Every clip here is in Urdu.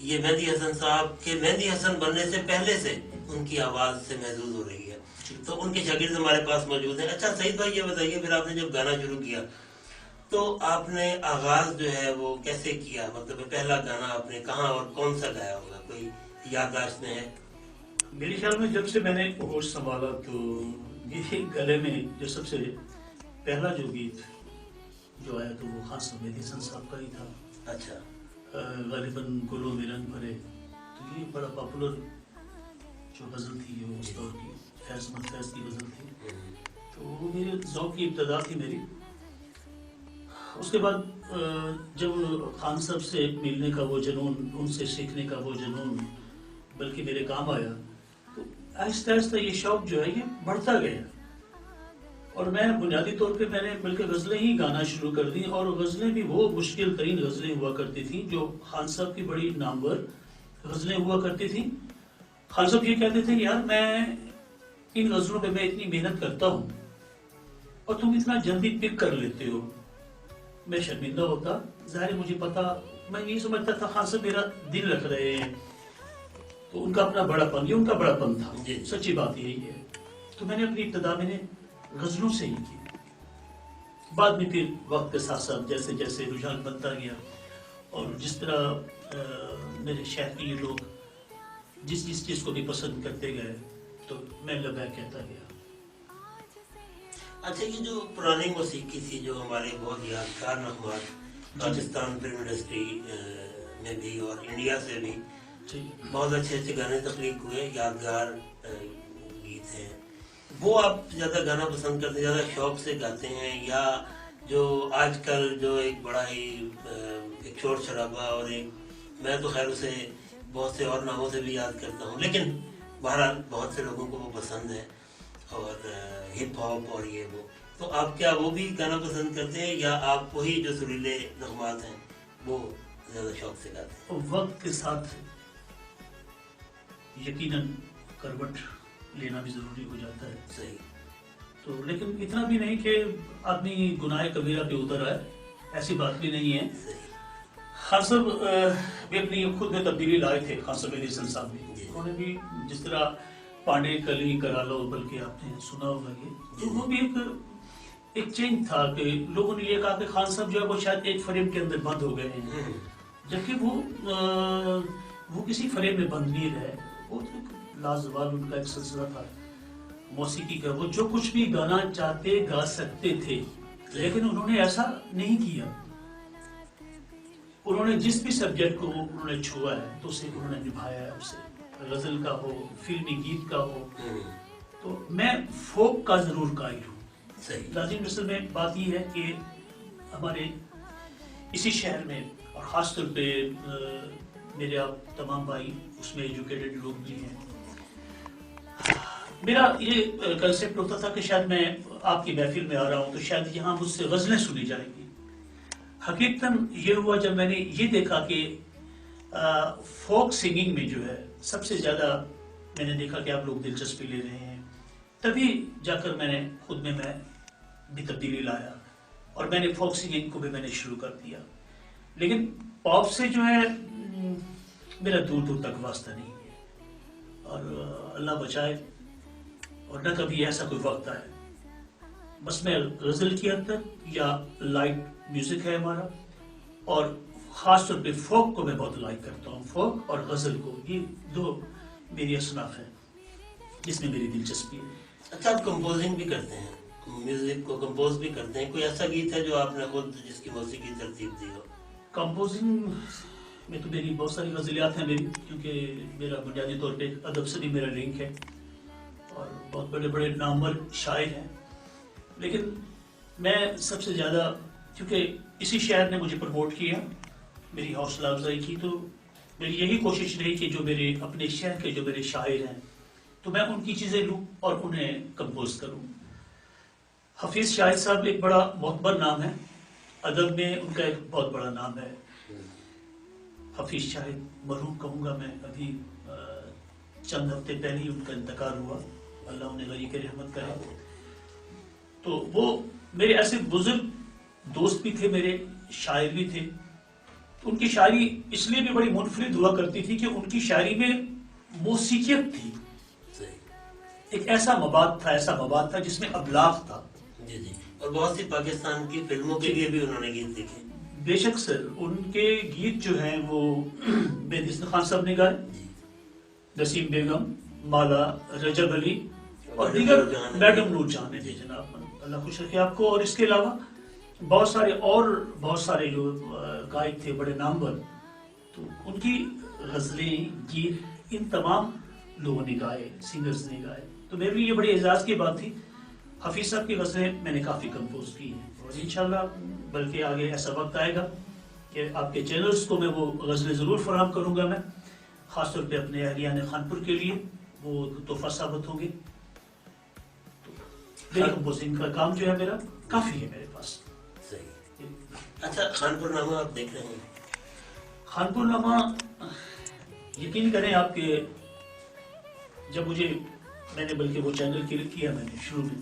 یہ مہدی حسن صاحب کے مہدی حسن بننے سے پہلے سے ان کی آواز سے محظوظ ہو رہی ہے. تو ان کے شاگرد ہمارے پاس موجود ہیں. اچھا سعید بھائی یہ بتائیے، پھر آپ نے جب گانا شروع کیا تو آپ نے آغاز جو ہے وہ کیسے کیا؟ مطلب پہلا گانا آپ نے کہاں اور کون سا گایا ہوگا، کوئی یادداشت میں ہے؟ میرے خیال میں جب سے میں نے ہوش سنبھالا تو میرے گلے میں جو سب سے پہلا جو گیت جو آیا تو وہ خان صاحب مہدی حسن صاحب کا ہی تھا. اچھا. غالباً گلوں میں رنگ بھرے، تو یہ بڑا پاپولر جو غزل تھی وہ اس دور کی فیض احمد فیض کی غزل تھی. تو وہ میرے ذوق کی ابتدا تھی میری. اس کے بعد جب خان صاحب سے ملنے کا وہ جنون، ان سے سیکھنے کا وہ جنون بلکہ میرے کام آیا، تو آہستہ آہستہ یہ شوق جو ہے یہ بڑھتا گیا. اور میں بنیادی طور پہ میں نے بلکہ غزلیں ہی گانا شروع کر دی، اور غزلیں بھی وہ مشکل ترین غزلیں ہوا کرتی تھیں جو خان صاحب کی بڑی نامور غزلیں ہوا کرتی تھیں. خان صاحب یہ کہتے تھے یار میں ان غزلوں پہ میں اتنی محنت کرتا ہوں اور تم اتنا جلدی پک کر لیتے ہو. میں شرمندہ ہوتا، ظاہر مجھے پتا، میں یہ سمجھتا تھا خان صاحب میرا دل رکھ رہے ہیں. تو ان کا اپنا بڑا پن، یہ ان کا بڑا پن تھا. سچی بات یہی ہے. تو میں نے اپنی ابتدا میں نے غزلوں سے ہی کی. بعد میں پھر وقت کے ساتھ ساتھ جیسے جیسے رجحان بنتا گیا اور جس طرح میرے شہر کے لوگ جس جس چیز کو بھی پسند کرتے گئے تو میں لبیک کہتا گیا. اچھا یہ جو پرانی موسیقی تھی، جو ہمارے بہت یادگار نغمات پاکستان فلم انڈسٹری میں بھی اور انڈیا سے بھی بہت اچھے اچھے گانے تخلیق ہوئے، یادگار گیت ہیں، وہ آپ زیادہ گانا پسند کرتے ہیں، زیادہ شوق سے گاتے ہیں، یا جو آج کل جو ایک بڑا ہی ایک شور شرابہ اور ایک، میں تو خیر اسے بہت سے اور ناموں سے بھی یاد کرتا ہوں، لیکن بہرحال بہت سے لوگوں کو وہ پسند ہے اور ہپ ہاپ اور یہ وہ، تو آپ کیا وہ بھی گانا پسند کرتے ہیں یا آپ وہی جو سریلے نغمات ہیں وہ زیادہ شوق سے گاتے ہیں؟ وقت کے ساتھ یقیناً کروٹ لینا بھی ضروری ہو جاتا ہے. صحیح. تو لیکن اتنا بھی نہیں کہ آدمی گناہ کبیرہ پہ اتر آئے، ایسی بات بھی نہیں ہے. خان صاحب بھی اپنی خود میں تبدیلی لائے تھے. خان صاحب مہدی حسن صاحب بھی انہوں نے بھی جس طرح پانڈے کلی کرا لو، بلکہ آپ نے سنا ہوگا یہ، تو وہ بھی ایک چینج تھا کہ لوگوں نے یہ کہا کہ خان صاحب جو ہے وہ شاید ایک فریم کے اندر بند ہو گئے ہیں، جبکہ وہ کسی فریم میں بند نہیں رہے. وہ لازوال ان کا ایک سلسلہ تھا موسیقی کا، وہ جو کچھ بھی گانا چاہتے گا سکتے تھے، لیکن انہوں نے ایسا نہیں کیا. انہوں نے جس بھی سبجیکٹ کو انہوں نے چھوا ہے تو اسے انہوں نے نبھایا ہے. اسے غزل کا ہو، فلمی گیت کا ہو. تو میں فوک کا ضرور قائل ہوں. لازم مثل میں بات یہ ہے کہ ہمارے اسی شہر میں اور خاص طور پہ میرے آپ تمام بھائی اس میں ایجوکیٹڈ لوگ بھی ہیں. میرا یہ کنسیپٹ ہوتا تھا کہ شاید میں آپ کی محفل میں آ رہا ہوں تو شاید یہاں مجھ سے غزلیں سنی جائیں گی. حقیقتاً یہ ہوا جب میں نے یہ دیکھا کہ فوک سنگنگ میں جو ہے سب سے زیادہ میں نے دیکھا کہ آپ لوگ دلچسپی لے رہے ہیں، تبھی جا کر میں نے خود میں بھی تبدیلی لایا اور میں نے فوک سنگنگ کو بھی میں نے شروع کر دیا. لیکن پاپ سے جو ہے میرا دور دور تک واسطہ نہیں ہے، اور اللہ بچائے اور نہ کبھی ایسا کوئی وقت آئے. بس میں غزل کی حد تک یا لائٹ میوزک ہے ہمارا، اور خاص طور پہ فوک کو میں بہت لائک کرتا ہوں. فوک اور غزل کو، یہ دو میری اصناف ہیں جس میں میری دلچسپی ہے. اچھا آپ کمپوزنگ بھی کرتے ہیں، میوزک کو کمپوز بھی کرتے ہیں، کوئی ایسا گیت ہے جو آپ نے خود جس کی موسیقی ترتیب دی ہو؟ کمپوزنگ میں تو میری بہت ساری غزلیات ہیں میری، کیونکہ میرا بنیادی طور پہ ادب سے بھی میرا لنک ہے اور بہت بڑے بڑے نامور شاعر ہیں. لیکن میں سب سے زیادہ، کیونکہ اسی شہر نے مجھے پروموٹ کیا، میری حوصلہ افزائی کی، تو میری یہی کوشش رہی کہ جو میرے اپنے شہر کے جو میرے شاعر ہیں تو میں ان کی چیزیں لوں اور انہیں کمپوز کروں. حفیظ شاہد صاحب ایک بڑا معتبر نام ہے ادب میں، ان کا ایک بہت بڑا نام ہے. حفیظ شاہد مرحوم کہوں گا میں، ابھی چند ہفتے پہلے ہی ان کا انتقال ہوا، اللہ انہیں غریق رحمت کرے. تو وہ میرے ایسے بزرگ دوست بھی تھے، میرے شاعر بھی تھے. ان کی شاعری اس لیے بھی بڑی منفرد ہوا کرتی تھی کہ ان کی شاعری میں موسیقیت تھی، صحیح، ایک ایسا مواد تھا جس میں ابلاغ تھا. جی جی. اور بہت سی پاکستان کی فلموں کے لیے بھی انہوں نے گیت لکھے. بے شک سر، ان کے گیت جو ہیں وہ مہدی حسن خان صاحب نے گائے، جی. نسیم بیگم، مالا رجب علی اور میڈم دیگر نور جہاں نے. میڈم نور جہاں نے. جی جناب، اللہ خوش رکھے آپ کو. اور اس کے علاوہ بہت سارے جو گائک تھے بڑے نامور، تو ان کی غزلیں، گیت ان تمام لوگوں نے گائے، سنگرز نے گائے. تو میرے لیے یہ بڑی اعزاز کی بات تھی. حفیظ صاحب کی غزلیں میں نے کافی کمپوز کی ہیں، اور انشاءاللہ بلکہ آگے ایسا وقت آئے گا کہ آپ کے چینلز کو میں وہ غزلیں ضرور فراہم کروں گا. میں خاص طور پہ اپنے اہلیان خانپور کے لیے وہ تحفہ ثابت ہوں گے. تو کمپوزنگ کا کام جو ہے میرا کافی ہے میرے پاس. صحیح. اچھا، خانپور نامہ آپ دیکھ رہے ہیں؟ خانپور نامہ یقین کریں آپ کہ جب میں نے بلکہ وہ چینل کلک کیا میں نے شروع میں،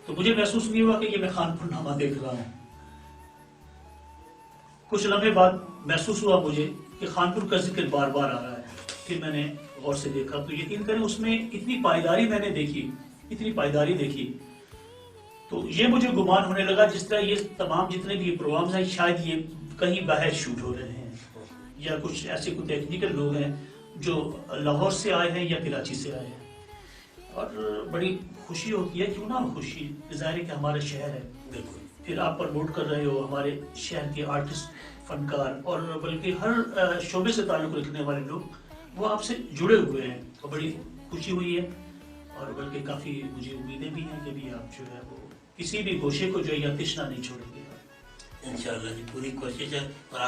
تو مجھے محسوس نہیں ہوا کہ یہ میں خانپور نامہ دیکھ رہا ہوں. کچھ لمحے بعد محسوس ہوا مجھے کہ خانپور کا ذکر بار بار آ رہا ہے. پھر میں نے غور سے دیکھا تو یقین کریں اس میں اتنی پائیداری میں نے دیکھی، تو یہ مجھے گمان ہونے لگا جس طرح یہ تمام جتنے بھی پروگرامز ہیں شاید یہ کہیں باہر شوٹ ہو رہے ہیں، یا کچھ ایسے کوئی ٹیکنیکل لوگ ہیں جو لاہور سے آئے ہیں یا کراچی سے آئے ہیں. اور بڑی خوشی ہوتی ہے، کیوں نہ خوشی، ظاہر ہے کہ ہمارا شہر ہے، بالکل. پھر آپ پروموٹ کر رہے ہو ہمارے شہر کے آرٹسٹ، فنکار اور بلکہ ہر شعبے سے تعلق رکھنے والے لوگ وہ آپ سے جڑے ہوئے ہیں، اور بڑی خوشی ہوئی ہے. اور بلکہ کافی مجھے امیدیں بھی ہیں کہ بھی آپ جو ہے وہ کسی بھی گوشے کو جو ہے یا تشنا نہیں چھوڑیں گے. انشاءاللہ جی، پوری کوشش ہے. اور